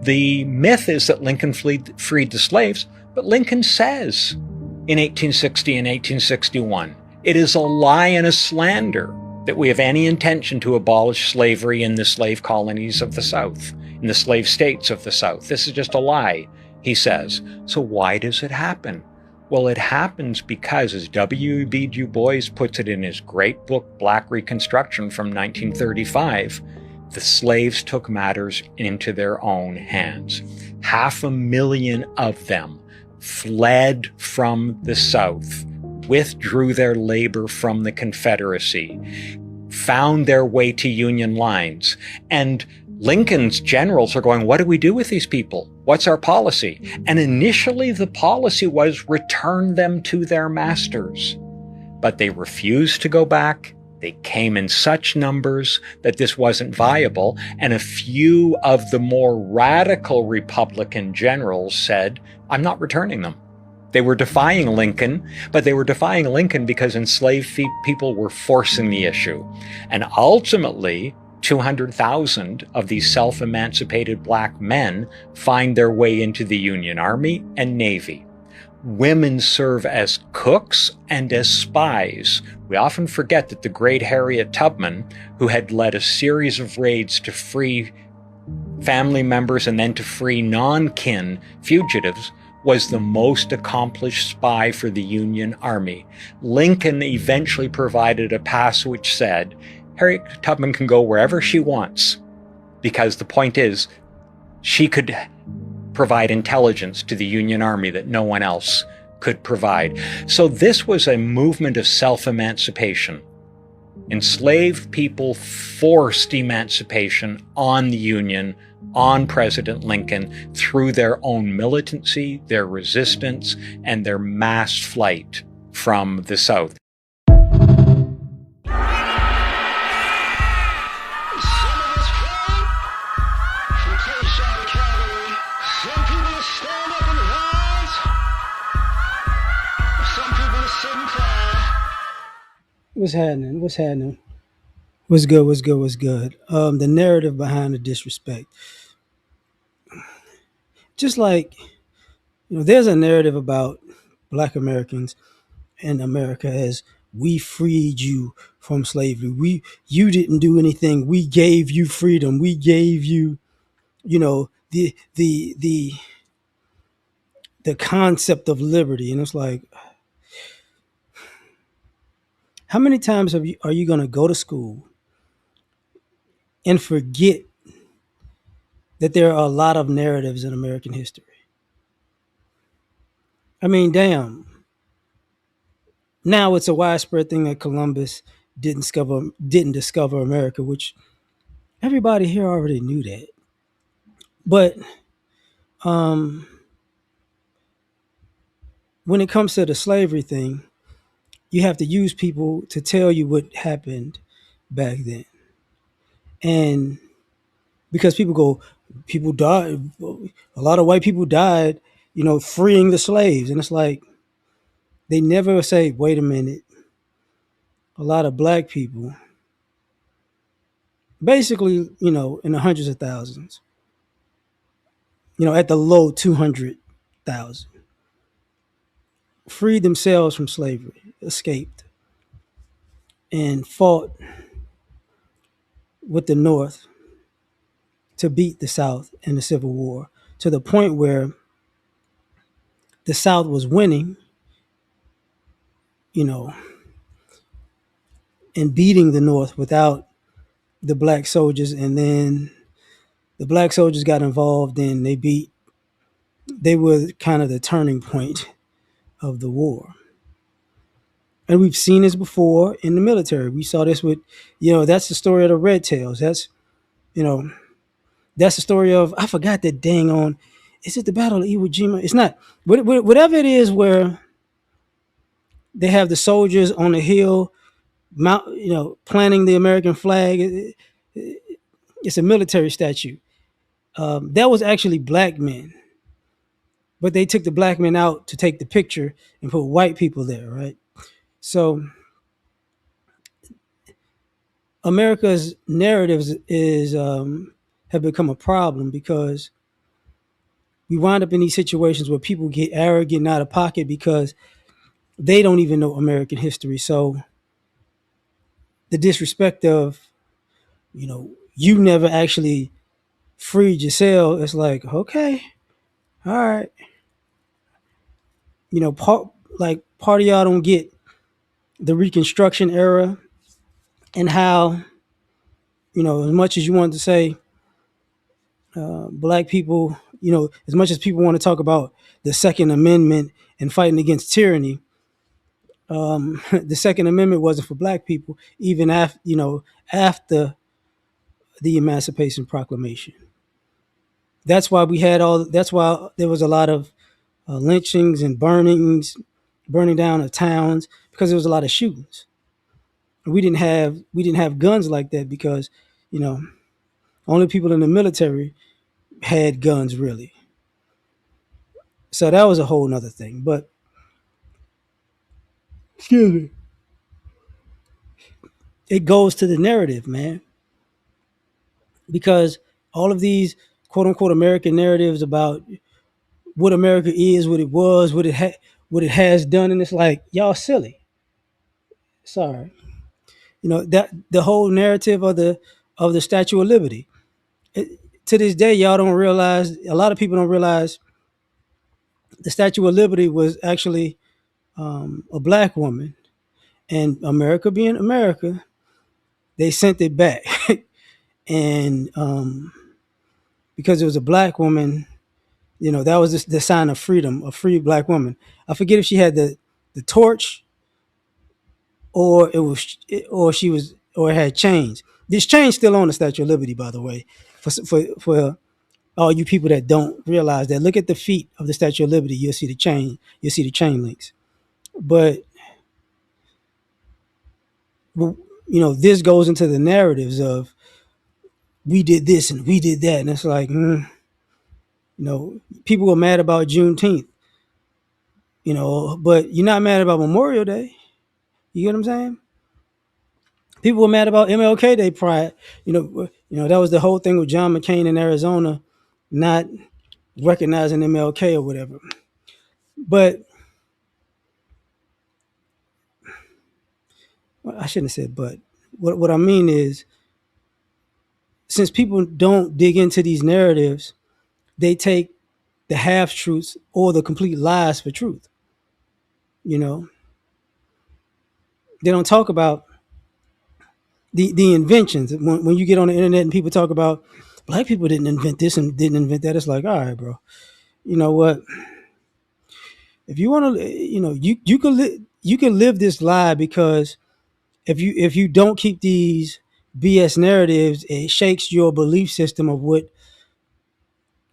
The myth is that Lincoln freed the slaves, but Lincoln says in 1860 and 1861, it is a lie and a slander that we have any intention to abolish slavery in the slave colonies of the South, in the slave states of the South. This is just a lie, he says. So why does it happen? Well, it happens because, as W.E.B. Du Bois puts it in his great book, Black Reconstruction from 1935, the slaves took matters into their own hands. 500,000 of them fled from the South, withdrew their labor from the Confederacy, found their way to Union lines, and Lincoln's generals are going, what do we do with these people? What's our policy? And initially the policy was return them to their masters. But they refused to go back. They came in such numbers that this wasn't viable. And a few of the more radical Republican generals said, I'm not returning them. They were defying Lincoln, but they were defying Lincoln because enslaved people were forcing the issue. And ultimately, 200,000 of these self-emancipated black men find their way into the Union Army and Navy. Women serve as cooks and as spies. We often forget that the great Harriet Tubman, who had led a series of raids to free family members and then to free non-kin fugitives, was the most accomplished spy for the Union Army. Lincoln eventually provided a pass which said, Harriet Tubman can go wherever she wants, because the point is, she could provide intelligence to the Union Army that no one else could provide. So this was a movement of self-emancipation. Enslaved people forced emancipation on the Union, on President Lincoln, through their own militancy, their resistance, and their mass flight from the South. What's happening? What's happening? What's good? What's good? What's good? The narrative behind the disrespect. Just like, there's a narrative about Black Americans in America as we freed you from slavery. You didn't do anything. We gave you freedom. We gave you, the concept of liberty. And it's like, how many times are you going to go to school and forget that there are a lot of narratives in American history? I mean, damn. Now it's a widespread thing that Columbus didn't discover America, which everybody here already knew that. But when it comes to the slavery thing, you have to use people to tell you what happened back then. And because people died, a lot of white people died, freeing the slaves. And it's like, they never say, wait a minute, a lot of black people, basically, in the hundreds of thousands, at the low 200,000, freed themselves from slavery, escaped, and fought with the North to beat the South in the Civil War, to the point where the South was winning, and beating the North without the black soldiers. And then the black soldiers got involved and they were kind of the turning point of the war. And we've seen this before in the military. We saw this with, that's the story of the Red Tails. That's the story of, I forgot that dang on, is it the Battle of Iwo Jima? It's not. Whatever it is where they have the soldiers on the hill, planting the American flag. It's a military statue. That was actually black men. But they took the black men out to take the picture and put white people there, right? So America's narratives have become a problem because We wind up in these situations where people get arrogant out of pocket because they don't even know American history. So the disrespect of, you never actually freed yourself. It's like, okay, all right, part of y'all don't get the Reconstruction era and how, as much as you want to say, black people, as much as people want to talk about the Second Amendment and fighting against tyranny, the Second Amendment wasn't for black people, even after the Emancipation Proclamation. That's why we had all. That's why there was a lot of lynchings and burnings, burning down of towns because there was a lot of shootings. We didn't have guns like that because, you know, only people in the military had guns really. So that was a whole nother thing. But excuse me, it goes to the narrative, man, because all of these quote unquote American narratives about what America is, what it was, what it has done, and it's like y'all silly. Sorry, that the whole narrative of the Statue of Liberty. To this day, y'all don't realize. A lot of people don't realize the Statue of Liberty was actually a black woman, and America being America, they sent it back, and because it was a black woman, that was the sign of freedom, a free black woman. I forget if she had the torch or it was or she was or it had chains. This chain's still on the Statue of Liberty, by the way, for all you people that don't realize that. Look at the feet of the Statue of Liberty. You'll see the chain. You'll see the chain links. But this goes into the narratives of we did this and we did that, and it's like, people were mad about Juneteenth, but you're not mad about Memorial Day. You get what I'm saying? People were mad about MLK Day pride. That was the whole thing with John McCain in Arizona, not recognizing MLK or whatever. But well, I shouldn't have said but. What I mean is, since people don't dig into these narratives, they take the half truths or the complete lies for truth. You know, they don't talk about the inventions. When you get on the internet and people talk about black people didn't invent this and didn't invent that, it's like, all right, bro. You know what? If you want to, you can live this lie, because if you don't keep these BS narratives, it shakes your belief system of what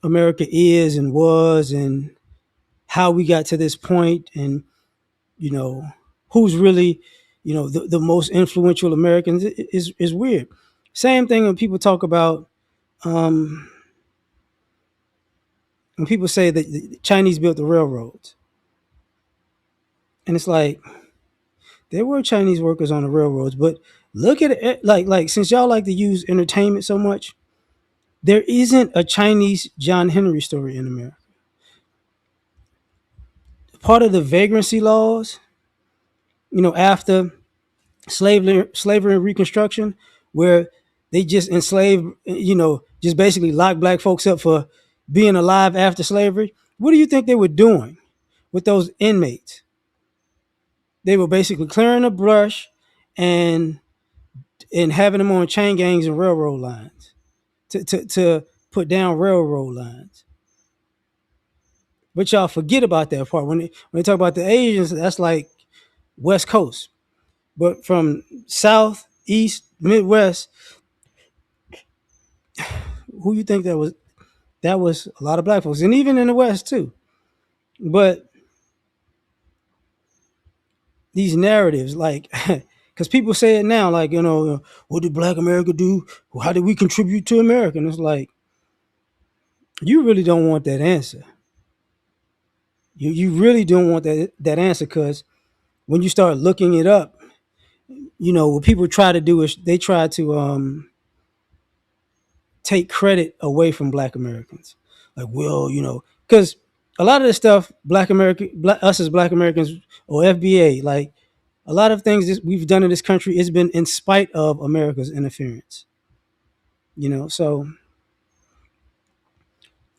America is and was, and how we got to this point, and you know who's really the most influential Americans is weird. Same thing when people talk about um, when people say that the Chinese built the railroads, and it's like there were Chinese workers on the railroads, but look at it, like since y'all like to use entertainment so much, there isn't a Chinese John Henry story in America. Part of the vagrancy laws, after slavery and Reconstruction, where they just enslaved, just basically locked black folks up for being alive after slavery. What do you think they were doing with those inmates? They were basically clearing the brush and having them on chain gangs and railroad lines to put down railroad lines. But y'all forget about that part. When they talk about the Asians, that's like West Coast. But from South, East, Midwest, who you think that was? That was a lot of black folks, and even in the West too. But these narratives, like, because people say it now, like, what did Black America do? How did we contribute to America? And it's like, you really don't want that answer. You really don't want that answer, because when you start looking it up, what people try to do is they try to take credit away from Black Americans. Like, well, because a lot of this stuff, us as Black Americans or FBA, like a lot of things that we've done in this country, it's been in spite of America's interference. So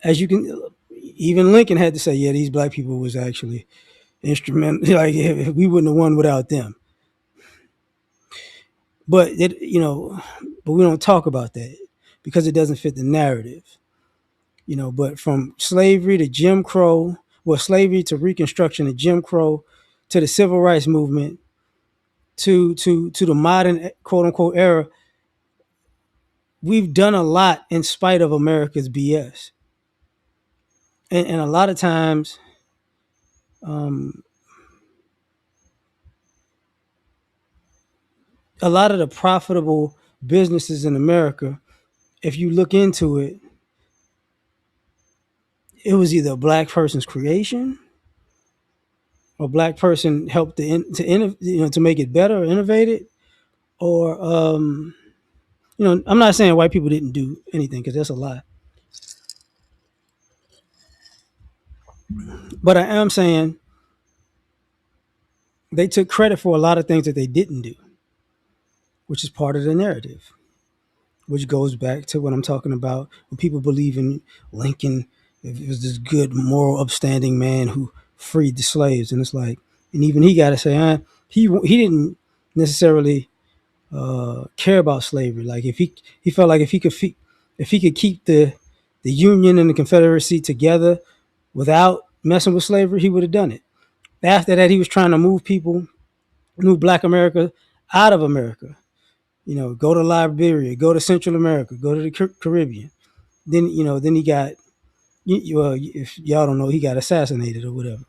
as you can, even Lincoln had to say, yeah, these black people was actually instrumental. Like we wouldn't have won without them. But but we don't talk about that because it doesn't fit the narrative. But from slavery to Jim Crow, well, slavery to Reconstruction to Jim Crow, to the Civil Rights Movement, to the modern quote unquote era, we've done a lot in spite of America's BS. And a lot of times, um, a lot of the profitable businesses in America, if you look into it, it was either a black person's creation or a black person helped to make it better or innovate it, or I'm not saying white people didn't do anything because that's a lie, but I am saying they took credit for a lot of things that they didn't do, which is part of the narrative, which goes back to what I'm talking about when people believe in Lincoln. It was this good, moral, upstanding man who freed the slaves, and it's like, and even he got to say, he didn't necessarily care about slavery. Like he felt like if he could keep the Union and the Confederacy together without messing with slavery, he would have done it. After that, he was trying to move Black America out of America. Go to Liberia, go to Central America, go to the Caribbean. Then he got, if y'all don't know, he got assassinated or whatever.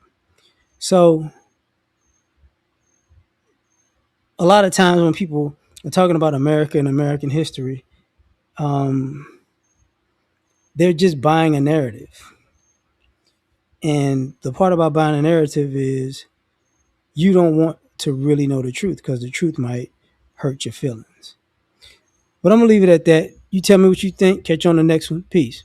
So a lot of times when people are talking about America and American history, um, they're just buying a narrative. And the part about buying a narrative is you don't want to really know the truth because the truth might hurt your feelings. But I'm going to leave it at that. You tell me what you think. Catch you on the next one. Peace.